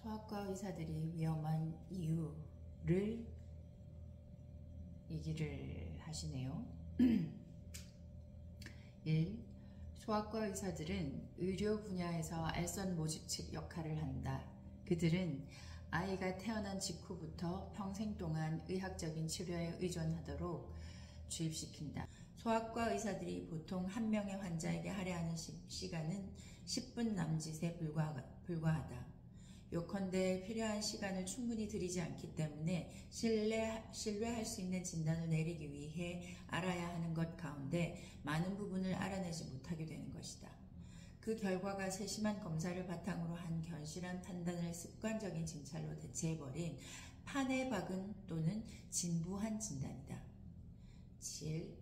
소아과 의사들이 위험한 이유를 얘기를 하시네요. 1. 소아과 의사들은 의료 분야에서 알선 모직책 역할을 한다. 그들은 아이가 태어난 직후부터 평생 동안 의학적인 치료에 의존하도록 주입시킨다. 소아과 의사들이 보통 한 명의 환자에게 할애하는 시간은 10분 남짓에 불과하다. 요컨대 필요한 시간을 충분히 들이지 않기 때문에 신뢰할 수 있는 진단을 내리기 위해 알아야 하는 것 가운데 많은 부분을 알아내지 못하게 되는 것이다. 그 결과가 세심한 검사를 바탕으로 한 견실한 판단을 습관적인 진찰로 대체해버린 판에 박은 또는 진부한 진단이다. 7.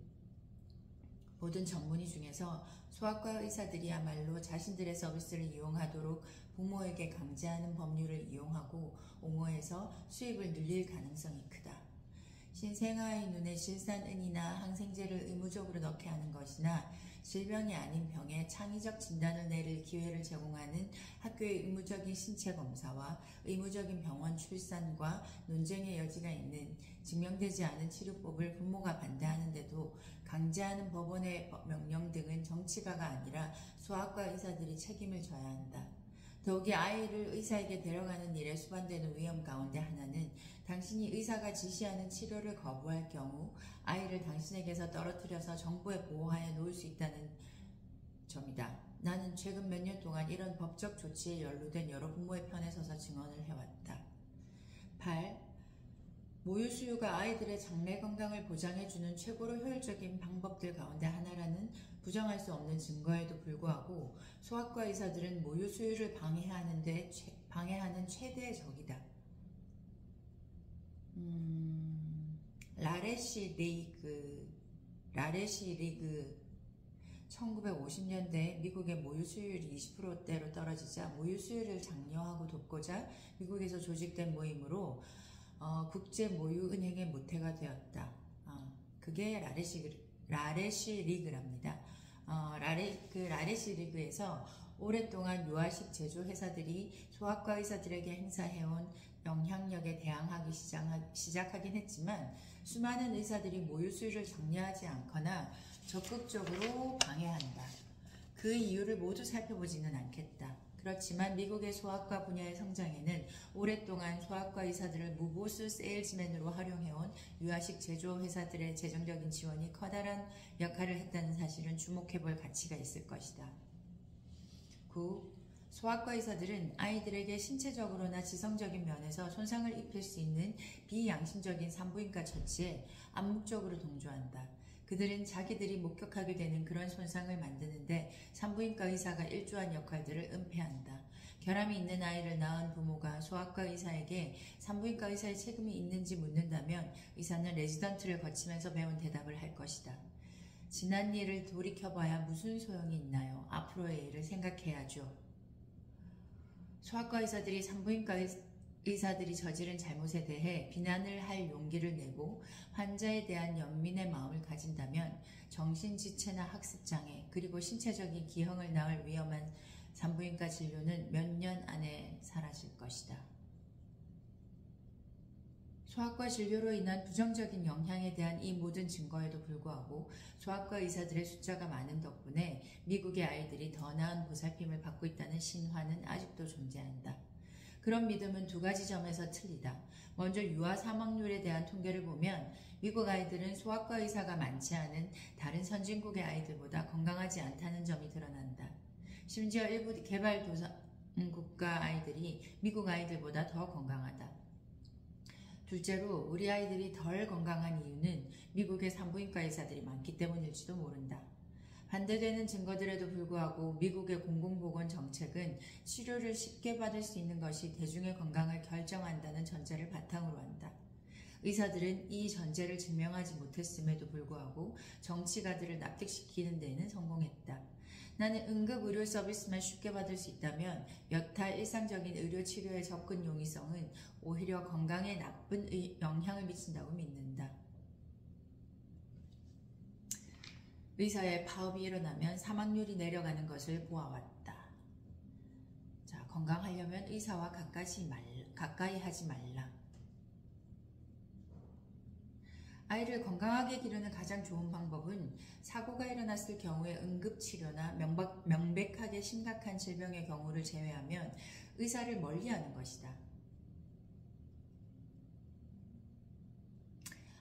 모든 전문의 중에서 소아과 의사들이야말로 자신들의 서비스를 이용하도록 부모에게 강제하는 법률을 이용하고 옹호해서 수입을 늘릴 가능성이 크다. 신생아의 눈에 질산은이나 항생제를 의무적으로 넣게 하는 것이나 질병이 아닌 병에 창의적 진단을 내릴 기회를 제공하는 학교의 의무적인 신체 검사와 의무적인 병원 출산과 논쟁의 여지가 있는 증명되지 않은 치료법을 부모가 반대하는데도 강제하는 법원의 명령 등은 정치가가 아니라 소아과 의사들이 책임을 져야 한다. 더욱이 아이를 의사에게 데려가는 일에 수반되는 위험 가운데 하나는 당신이 의사가 지시하는 치료를 거부할 경우 아이를 당신에게서 떨어뜨려서 정부의 보호하에 놓을 수 있다는 점이다. 나는 최근 몇 년 동안 이런 법적 조치에 연루된 여러 부모의 편에 서서 증언을 해왔다. 8. 모유 수유가 아이들의 장래 건강을 보장해주는 최고로 효율적인 방법들 가운데 하나라는 부정할 수 없는 증거에도 불구하고 소아과 의사들은 모유 수유를 방해하는 최대의 적이다. 라레시 리그 1950년대 미국의 모유 수유율이 20%대로 떨어지자 모유 수유를 장려하고 돕고자 미국에서 조직된 모임으로 국제 모유 은행의 모태가 되었다. 그게 라레시 리그랍니다. 라레시 리그에서 오랫동안 유아식 제조 회사들이 소아과 의사들에게 행사해온 영향력에 대항하기 시작하긴 했지만 수많은 의사들이 모유 수유를 장려하지 않거나 적극적으로 방해한다. 그 이유를 모두 살펴보지는 않겠다. 그렇지만 미국의 소아과 분야의 성장에는 오랫동안 소아과 의사들을 무보수 세일즈맨으로 활용해온 유아식 제조 회사들의 재정적인 지원이 커다란 역할을 했다는 사실은 주목해볼 가치가 있을 것이다. 9. 소아과 의사들은 아이들에게 신체적으로나 지성적인 면에서 손상을 입힐 수 있는 비양심적인 산부인과 처치에 암묵적으로 동조한다. 그들은 자기들이 목격하게 되는 그런 손상을 만드는데 산부인과 의사가 일조한 역할들을 은폐한다. 결함이 있는 아이를 낳은 부모가 소아과 의사에게 산부인과 의사의 책임이 있는지 묻는다면 의사는 레지던트를 거치면서 배운 대답을 할 것이다. 지난 일을 돌이켜봐야 무슨 소용이 있나요? 앞으로의 일을 생각해야죠. 소아과 의사들이 산부인과 의사들이 저지른 잘못에 대해 비난을 할 용기를 내고 환자에 대한 연민의 마음을 가진다면 정신지체나 학습장애 그리고 신체적인 기형을 낳을 위험한 산부인과 진료는 몇 년 안에 사라질 것이다. 소아과 진료로 인한 부정적인 영향에 대한 이 모든 증거에도 불구하고 소아과 의사들의 숫자가 많은 덕분에 미국의 아이들이 더 나은 보살핌을 받고 있다는 신화는 아직도 존재한다. 그런 믿음은 두 가지 점에서 틀리다. 먼저 유아 사망률에 대한 통계를 보면 미국 아이들은 소아과 의사가 많지 않은 다른 선진국의 아이들보다 건강하지 않다는 점이 드러난다. 심지어 일부 개발도상국가 아이들이 미국 아이들보다 더 건강하다. 둘째로 우리 아이들이 덜 건강한 이유는 미국의 산부인과 의사들이 많기 때문일지도 모른다. 반대되는 증거들에도 불구하고 미국의 공공보건 정책은 치료를 쉽게 받을 수 있는 것이 대중의 건강을 결정한다는 전제를 바탕으로 한다. 의사들은 이 전제를 증명하지 못했음에도 불구하고 정치가들을 납득시키는 데는 성공했다. 나는 응급 의료 서비스만 쉽게 받을 수 있다면 여타 일상적인 의료 치료의 접근 용이성은 오히려 건강에 나쁜 영향을 미친다고 믿는다. 의사의 파업이 일어나면 사망률이 내려가는 것을 보아왔다. 자, 건강하려면 의사와 가까이 하지 말라. 아이를 건강하게 기르는 가장 좋은 방법은 사고가 일어났을 경우에 응급치료나 명백하게 심각한 질병의 경우를 제외하면 의사를 멀리하는 것이다.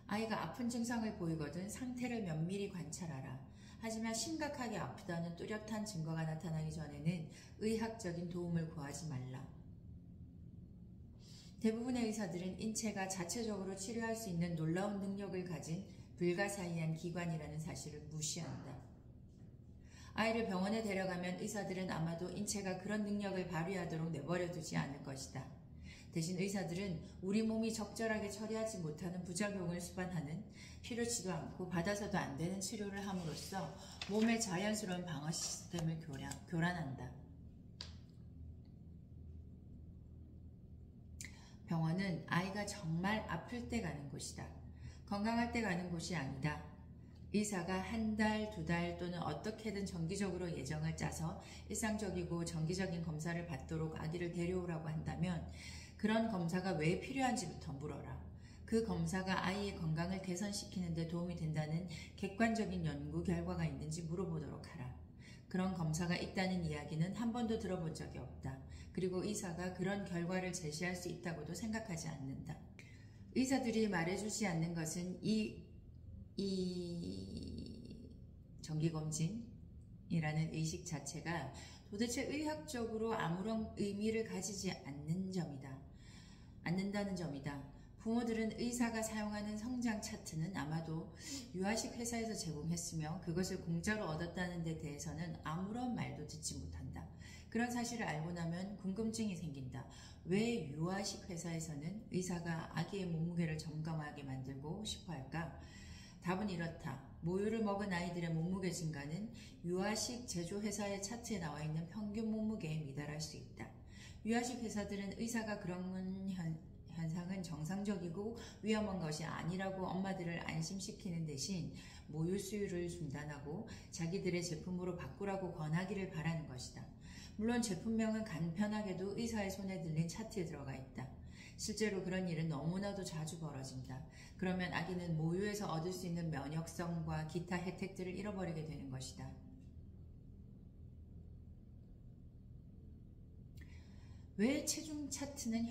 아이가 아픈 증상을 보이거든 상태를 면밀히 관찰하라. 하지만 심각하게 아프다는 뚜렷한 증거가 나타나기 전에는 의학적인 도움을 구하지 말라. 대부분의 의사들은 인체가 자체적으로 치료할 수 있는 놀라운 능력을 가진 불가사의한 기관이라는 사실을 무시한다. 아이를 병원에 데려가면 의사들은 아마도 인체가 그런 능력을 발휘하도록 내버려 두지 않을 것이다. 대신 의사들은 우리 몸이 적절하게 처리하지 못하는 부작용을 수반하는 필요치도 않고 받아서도 안 되는 치료를 함으로써 몸의 자연스러운 방어 시스템을 교란한다. 병원은 아이가 정말 아플 때 가는 곳이다. 건강할 때 가는 곳이 아니다. 의사가 한 달, 두 달 또는 어떻게든 정기적으로 예정을 짜서 일상적이고 정기적인 검사를 받도록 아기를 데려오라고 한다면 그런 검사가 왜 필요한지부터 물어라. 그 검사가 아이의 건강을 개선시키는 데 도움이 된다는 객관적인 연구 결과가 있는지 물어보도록 하라. 그런 검사가 있다는 이야기는 한 번도 들어본 적이 없다. 그리고 의사가 그런 결과를 제시할 수 있다고도 생각하지 않는다. 의사들이 말해주지 않는 것은 이 정기검진이라는 의식 자체가 도대체 의학적으로 아무런 의미를 가지지 않는다는 점이다. 부모들은 의사가 사용하는 성장 차트는 아마도 유아식 회사에서 제공했으며 그것을 공짜로 얻었다는 데 대해서는 아무런 말도 듣지 못한다. 그런 사실을 알고 나면 궁금증이 생긴다. 왜 유아식 회사에서는 의사가 아기의 몸무게를 점검하게 만들고 싶어 할까? 답은 이렇다. 모유를 먹은 아이들의 몸무게 증가는 유아식 제조회사의 차트에 나와 있는 평균 몸무게에 미달할 수 있다. 유아식 회사들은 의사가 그런 현상은 정상적이고 위험한 것이 아니라고 엄마들을 안심시키는 대신 모유 수유를 중단하고 자기들의 제품으로 바꾸라고 권하기를 바라는 것이다. 물론 제품명은 간편하게도 의사의 손에 들린 차트에 들어가 있다. 실제로 그런 일은 너무나도 자주 벌어진다. 그러면 아기는 모유에서 얻을 수 있는 면역성과 기타 혜택들을 잃어버리게 되는 것이다. 왜 체중 차트는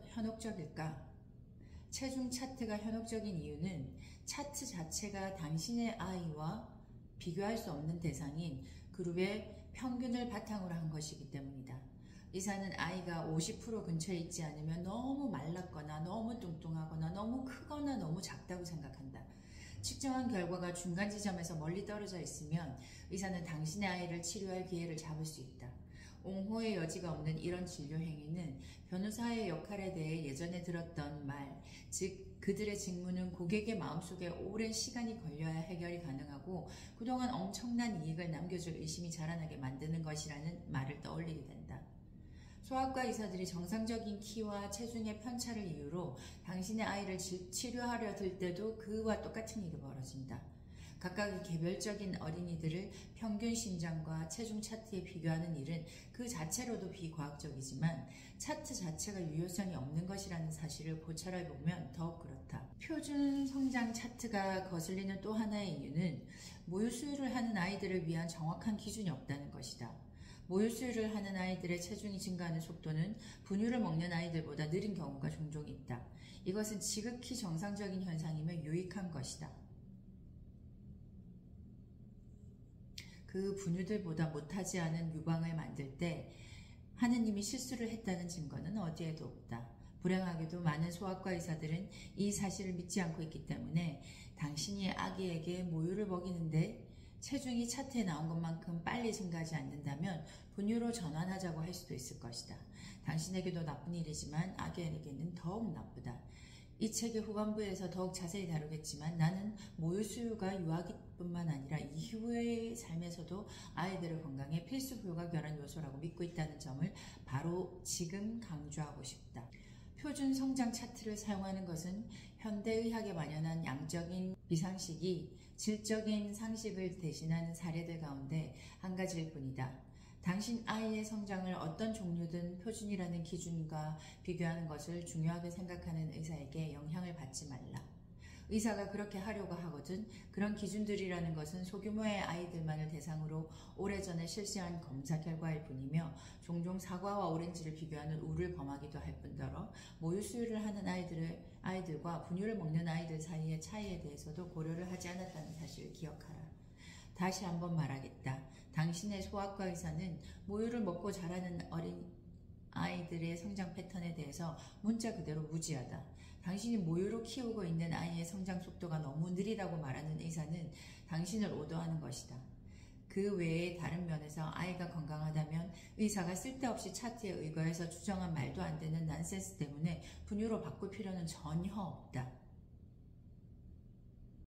현혹적일까? 체중 차트가 현혹적인 이유는 차트 자체가 당신의 아이와 비교할 수 없는 대상인 그룹의 평균을 바탕으로 한 것이기 때문이다. 의사는 아이가 50% 근처에 있지 않으면 너무 말랐거나 너무 뚱뚱하거나 너무 크거나 너무 작다고 생각한다. 측정한 결과가 중간 지점에서 멀리 떨어져 있으면 의사는 당신의 아이를 치료할 기회를 잡을 수 있다. 옹호의 여지가 없는 이런 진료 행위는 변호사의 역할에 대해 예전에 들었던 말, 즉 그들의 직무는 고객의 마음속에 오랜 시간이 걸려야 해결이 가능하고 그동안 엄청난 이익을 남겨줄 의심이 자라나게 만드는 것이라는 말을 떠올리게 된다. 소아과 의사들이 정상적인 키와 체중의 편차를 이유로 당신의 아이를 치료하려 들 때도 그와 똑같은 일이 벌어진다. 각각의 개별적인 어린이들을 평균 신장과 체중 차트에 비교하는 일은 그 자체로도 비과학적이지만 차트 자체가 유효성이 없는 것이라는 사실을 고찰해보면 더욱 그렇다. 표준 성장 차트가 거슬리는 또 하나의 이유는 모유 수유를 하는 아이들을 위한 정확한 기준이 없다는 것이다. 모유 수유를 하는 아이들의 체중이 증가하는 속도는 분유를 먹는 아이들보다 느린 경우가 종종 있다. 이것은 지극히 정상적인 현상이며 유익한 것이다. 그 분유들보다 못하지 않은 유방을 만들 때 하느님이 실수를 했다는 증거는 어디에도 없다. 불행하게도 많은 소아과 의사들은 이 사실을 믿지 않고 있기 때문에 당신이 아기에게 모유를 먹이는데 체중이 차트에 나온 것만큼 빨리 증가하지 않는다면 분유로 전환하자고 할 수도 있을 것이다. 당신에게도 나쁜 일이지만 아기에게는 더욱 나쁘다. 이 책의 후반부에서 더욱 자세히 다루겠지만 나는 모유 수유가 유아기뿐만 아니라 이후의 삶에서도 아이들의 건강에 필수 불가결한 요소라고 믿고 있다는 점을 바로 지금 강조하고 싶다. 표준 성장 차트를 사용하는 것은 현대의학에 만연한 양적인 비상식이 질적인 상식을 대신하는 사례들 가운데 한 가지일 뿐이다. 당신 아이의 성장을 어떤 종류든 표준이라는 기준과 비교하는 것을 중요하게 생각하는 의사에게 영향을 받지 말라. 의사가 그렇게 하려고 하거든 그런 기준들이라는 것은 소규모의 아이들만을 대상으로 오래전에 실시한 검사 결과일 뿐이며 종종 사과와 오렌지를 비교하는 우를 범하기도 할 뿐더러 모유 수유를 하는 아이들과 분유를 먹는 아이들 사이의 차이에 대해서도 고려를 하지 않았다는 사실을 기억하라. 다시 한번 말하겠다. 당신의 소아과 의사는 모유를 먹고 자라는 어린 아이들의 성장 패턴에 대해서 문자 그대로 무지하다. 당신이 모유로 키우고 있는 아이의 성장 속도가 너무 느리다고 말하는 의사는 당신을 오도하는 것이다. 그 외에 다른 면에서 아이가 건강하다면 의사가 쓸데없이 차트에 의거해서 추정한 말도 안 되는 난센스 때문에 분유로 바꿀 필요는 전혀 없다.